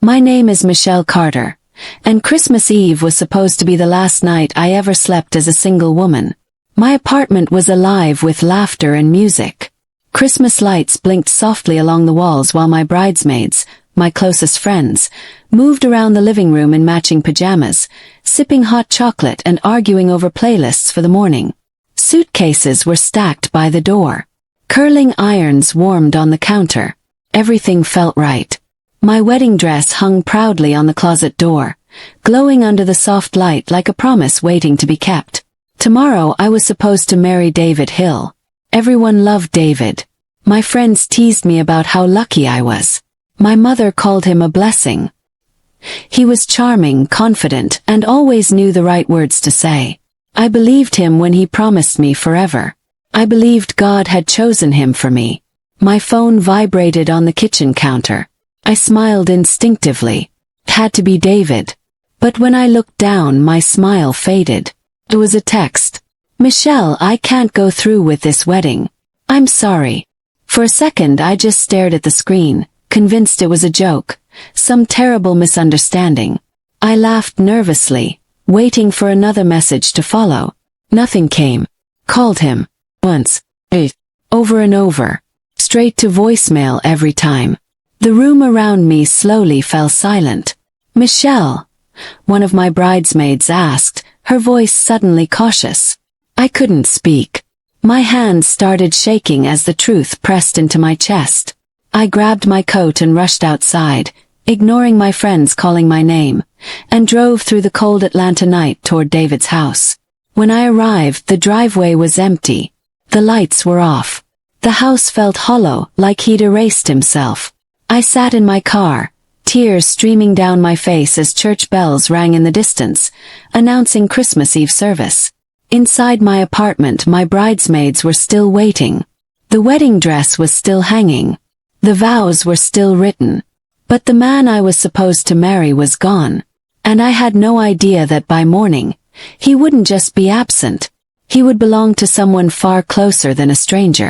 My name is Michelle Carter, and Christmas Eve was supposed to be the last night I ever slept as a single woman. My apartment was alive with laughter and music. Christmas lights blinked softly along the walls while my bridesmaids, my closest friends, moved around the living room in matching pajamas, sipping hot chocolate and arguing over playlists for the morning. Suitcases were stacked by the door. Curling irons warmed on the counter. Everything felt right. My wedding dress hung proudly on the closet door, glowing under the soft light like a promise waiting to be kept. Tomorrow I was supposed to marry David Hill. Everyone loved David. My friends teased me about how lucky I was. My mother called him a blessing. He was charming, confident, and always knew the right words to say. I believed him when he promised me forever. I believed God had chosen him for me. My phone vibrated on the kitchen counter. I smiled instinctively. It had to be David. But when I looked down, my smile faded. It was a text. Michelle, I can't go through with this wedding. I'm sorry. For a second I just stared at the screen, convinced it was a joke, some terrible misunderstanding. I laughed nervously, waiting for another message to follow. Nothing came. Called him. Once. Over and over. Straight to voicemail every time. The room around me slowly fell silent. Michelle, one of my bridesmaids asked, her voice suddenly cautious. I couldn't speak. My hands started shaking as the truth pressed into my chest. I grabbed my coat and rushed outside, ignoring my friends calling my name, and drove through the cold Atlanta night toward David's house. When I arrived, the driveway was empty. The lights were off. The house felt hollow, like he'd erased himself. I sat in my car, tears streaming down my face as church bells rang in the distance, announcing Christmas Eve service. Inside my apartment, my bridesmaids were still waiting. The wedding dress was still hanging. The vows were still written. But the man I was supposed to marry was gone. And I had no idea that by morning, he wouldn't just be absent. He would belong to someone far closer than a stranger.